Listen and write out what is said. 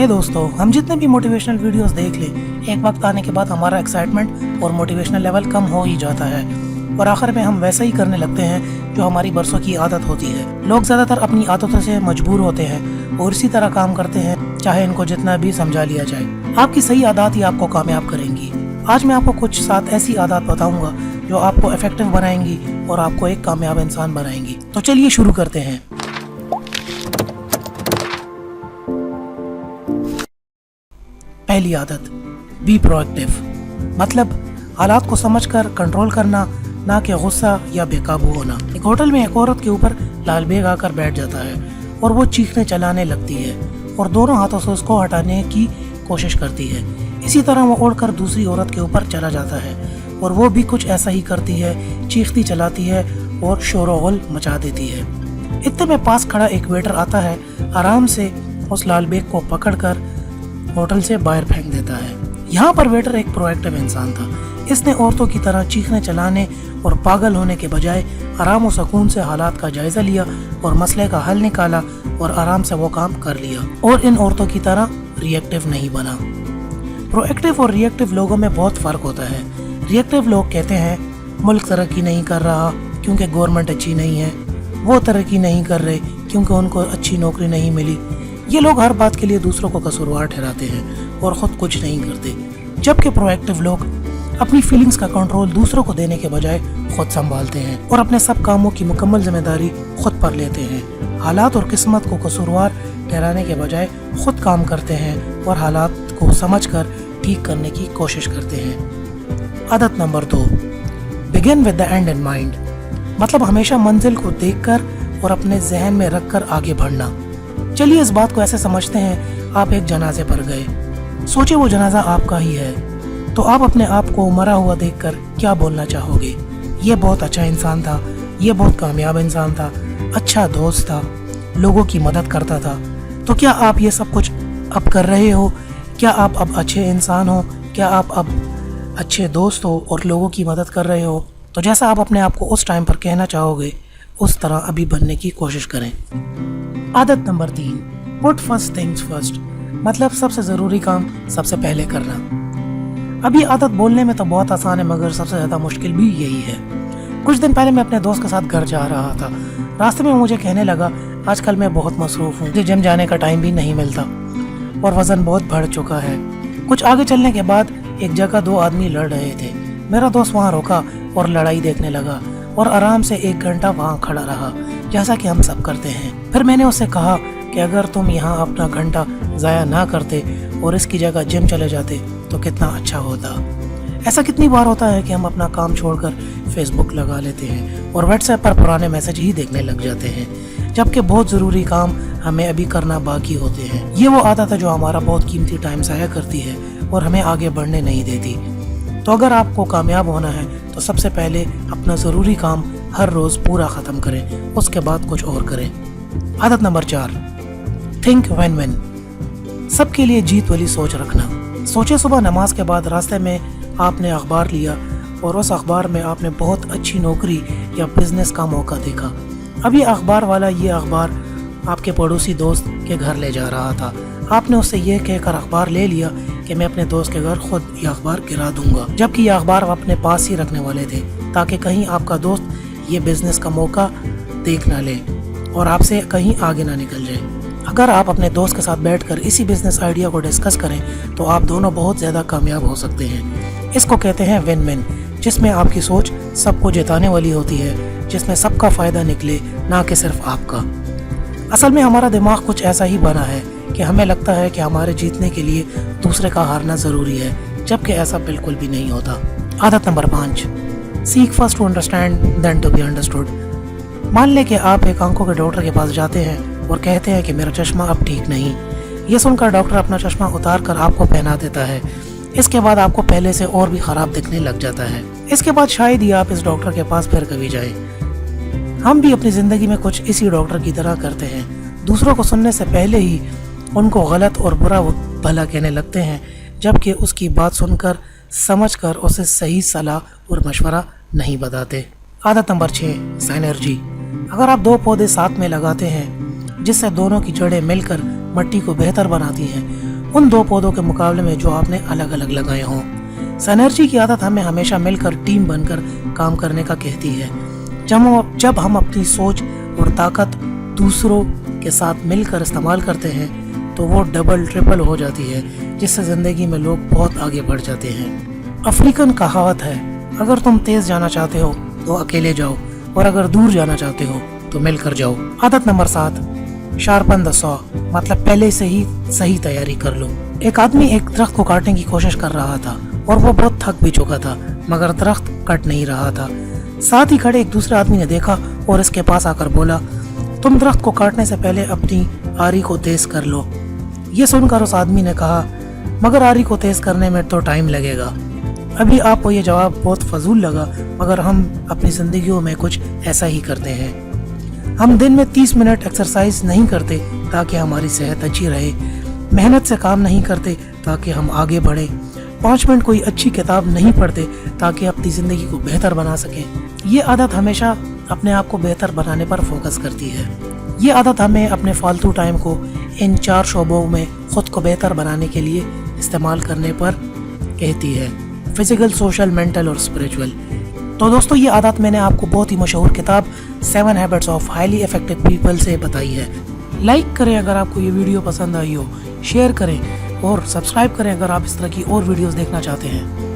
दोस्तों, हम जितने भी मोटिवेशनल वीडियोस देख लें, एक वक्त आने के बाद हमारा एक्साइटमेंट और मोटिवेशनल लेवल कम हो ही जाता है और आखिर में हम वैसा ही करने लगते हैं जो हमारी बरसों की आदत होती है। लोग ज़्यादातर अपनी आदतों से मजबूर होते हैं और इसी तरह काम करते हैं, चाहे इनको जितना भी समझा लिया जाए। आपकी सही आदत ही आपको कामयाब करेंगी। आज मैं आपको कुछ 7 ऐसी आदत बताऊंगा जो आपको इफेक्टिव बनाएंगी और आपको एक कामयाब इंसान बनाएंगी। तो चलिए शुरू करते हैं। पहली आदत, बी प्रोएक्टिव, मतलब हालात को समझकर कंट्रोल करना, ना कि गुस्सा या बेकाबू होना। एक होटल में एक औरत के ऊपर लाल बेग आकर बैठ जाता है और वो चीखने चलाने लगती है और दोनों हाथों से उसको हटाने की कोशिश करती है। इसी तरह वो उड़कर दूसरी औरत के ऊपर चला जाता है और वो भी कुछ ऐसा ही करती है, चीखती चलाती है और शोर-ओ-गुल मचा देती है। इतने में पास खड़ा एक वेटर आता है, आराम से उस लाल बेग को पकड़कर होटल से बाहर फेंक देता है। यहाँ पर वेटर एक प्रोएक्टिव इंसान था। इसने औरतों की तरह चीखने चलाने और पागल होने के बजाय आराम और सुकून से हालात का जायजा लिया और मसले का हल निकाला और आराम से वो काम कर लिया और इन औरतों की तरह रिएक्टिव नहीं बना। प्रोएक्टिव और रिएक्टिव लोगों में बहुत फर्क होता है। रिएक्टिव लोग कहते हैं मुल्क तरक्की नहीं कर रहा क्योंकि गवर्नमेंट अच्छी नहीं है, वो तरक्की नहीं कर रहे क्योंकि उनको अच्छी नौकरी नहीं मिली। ये लोग हर बात के लिए दूसरों को कसूरवार ठहराते हैं और खुद कुछ नहीं करते, जबकि प्रोएक्टिव लोग अपनी फीलिंग्स का कंट्रोल दूसरों को देने के बजाय खुद संभालते हैं और अपने सब कामों की मुकम्मल जिम्मेदारी खुद पर लेते हैं। हालात और किस्मत को कसूरवार ठहराने के बजाय खुद काम करते हैं और हालात को समझकर ठीक करने की कोशिश करते हैं। आदत number 2, begin with the and in mind, मतलब हमेशा मंजिल को देखकर और अपने जहन में रखकर आगे बढ़ना। चलिए इस बात को ऐसे समझते हैं, आप एक जनाजे पर गए, सोचिए वो जनाजा आपका ही है, तो आप अपने आप को मरा हुआ देखकर क्या बोलना चाहोगे? ये बहुत अच्छा इंसान था, ये बहुत कामयाब इंसान था, अच्छा दोस्त था, लोगों की मदद करता था। तो क्या आप ये सब कुछ अब कर रहे हो? क्या आप अब अच्छे इंसान हो? क्या आप अब अच्छे दोस्त हो और लोगों की मदद कर रहे हो? तो जैसा आप अपने आप को उस टाइम पर कहना चाहोगे, उस तरह अभी बनने की कोशिश करें। आदत number 3, put first things first, मतलब सबसे ज़रूरी काम सबसे पहले करना। अभी आदत बोलने में तो बहुत आसान है, मगर सबसे ज़्यादा मुश्किल भी यही है। कुछ दिन पहले मैं अपने दोस्त के साथ घर जा रहा था। रास्ते में मुझे कहने लगा, आजकल मैं बहुत मसरूफ़ हूँ, मुझे जिम जाने का टाइम भी नहीं मिलता और वज़न बहुत बढ़ चुका है। कुछ आगे चलने के बाद एक जगह 2 आदमी लड़ रहे थे। मेरा दोस्त वहाँ रुका और लड़ाई देखने लगा और आराम से 1 घंटा वहाँ खड़ा रहा, जैसा कि हम सब करते हैं। फिर मैंने उससे कहा कि अगर तुम यहाँ अपना घंटा ज़ाया ना करते और इसकी जगह जिम चले जाते तो कितना अच्छा होता। ऐसा कितनी बार होता है कि हम अपना काम छोड़कर फेसबुक लगा लेते हैं और व्हाट्सएप पर पुराने मैसेज ही देखने लग जाते हैं, जबकि बहुत ज़रूरी काम हमें अभी करना बाकी होते हैं। ये वो आदत है जो हमारा बहुत कीमती टाइम ज़ाया करती है और हमें आगे बढ़ने नहीं देती। तो अगर आपको कामयाब होना है तो सबसे पहले अपना ज़रूरी काम हर रोज़ पूरा ख़त्म करें, उसके बाद कुछ और करें। आदत नंबर 4, थिंक व्हेन विन, सबके लिए जीत वाली सोच रखना। सोचे सुबह नमाज के बाद रास्ते में आपने अखबार लिया और उस अखबार में आपने बहुत अच्छी नौकरी या बिजनेस का मौका देखा। अभी अखबार वाला ये अखबार आपके पड़ोसी दोस्त के घर ले जा रहा था। आपने उससे ये कहकर अखबार ले लिया कि मैं अपने दोस्त के घर खुद ये अखबार गिरा दूंगा, जबकि ये अखबार अपने पास ही रखने वाले थे ताकि कहीं आपका दोस्त ये बिजनेस का मौका देख ना ले और आपसे कहीं आगे ना निकल जाए। अगर आप अपने दोस्त के साथ बैठकर इसी बिजनेस आइडिया को डिस्कस करें तो आप दोनों बहुत ज़्यादा कामयाब हो सकते हैं। इसको कहते हैं विन विन, जिसमें आपकी सोच सबको जिताने वाली होती है, जिसमें सबका फ़ायदा निकले, ना कि सिर्फ आपका। असल में हमारा दिमाग कुछ ऐसा ही बना है कि हमें लगता है कि हमारे जीतने के लिए दूसरे का हारना ज़रूरी है, जबकि ऐसा बिल्कुल भी नहीं होता। आदत number 5, seek first to understand then to be understood, मान लें कि आप एक आंखों के डॉक्टर के पास जाते हैं और कहते हैं कि मेरा चश्मा अब ठीक नहीं। ये सुनकर डॉक्टर अपना चश्मा उतार कर आपको पहना देता है। इसके बाद आपको पहले से और भी ख़राब दिखने लग जाता है। इसके बाद शायद ही आप इस डॉक्टर के पास फिर कभी जाएं। हम भी अपनी ज़िंदगी में कुछ इसी डॉक्टर की तरह करते हैं। दूसरों को सुनने से पहले ही उनको गलत और बुरा भला कहने लगते हैं, जबकि उसकी बात सुनकर समझकर उसे सही सलाह और मशवरा नहीं बताते। आदत नंबर 6, साइनर्जी, अगर आप 2 पौधे साथ में लगाते हैं जिससे दोनों की जड़ें मिलकर मिट्टी को बेहतर बनाती हैं उन दो पौधों के मुकाबले में जो आपने अलग अलग लगाए हों। सिनर्जी की आदत हमें हमेशा मिलकर टीम बनकर काम करने का कहती है। जब हम अपनी सोच और ताकत दूसरों के साथ मिलकर इस्तेमाल करते हैं तो वो डबल ट्रिपल हो जाती है, जिससे ज़िंदगी में लोग बहुत आगे बढ़ जाते हैं। अफ्रीकन कहावत है, अगर तुम तेज़ जाना चाहते हो तो अकेले जाओ, और अगर दूर जाना चाहते हो तो मिलकर जाओ। आदत नंबर 7, शार्पन द सॉ, मतलब पहले से ही सही तैयारी कर लो। एक आदमी एक दरख्त को काटने की कोशिश कर रहा था और वो बहुत थक भी चुका था, मगर दरख्त कट नहीं रहा था। साथ ही खड़े एक दूसरे आदमी ने देखा और इसके पास आकर बोला, तुम दरख्त को काटने से पहले अपनी आरी को तेज कर लो। ये सुनकर उस आदमी ने कहा, मगर आरी को तेज करने में तो टाइम लगेगा। अभी आपको ये जवाब बहुत फजूल लगा, मगर हम अपनी ज़िंदगियों में कुछ ऐसा ही करते हैं। हम दिन में 30 मिनट एक्सरसाइज नहीं करते ताकि हमारी सेहत अच्छी रहे, मेहनत से काम नहीं करते ताकि हम आगे बढ़ें, 5 मिनट कोई अच्छी किताब नहीं पढ़ते ताकि अपनी ज़िंदगी को बेहतर बना सकें। ये आदत हमेशा अपने आप को बेहतर बनाने पर फोकस करती है। ये आदत हमें अपने फालतू टाइम को इन 4 शोबों में ख़ुद को बेहतर बनाने के लिए इस्तेमाल करने पर कहती है, फिजिकल, सोशल, मेंटल और स्पिरिचुअल। तो दोस्तों, ये आदत मैंने आपको बहुत ही मशहूर किताब 7 habits of highly effective people से बताई है। लाइक करें अगर आपको ये वीडियो पसंद आई हो, शेयर करें और सब्सक्राइब करें अगर आप इस तरह की और वीडियोस देखना चाहते हैं।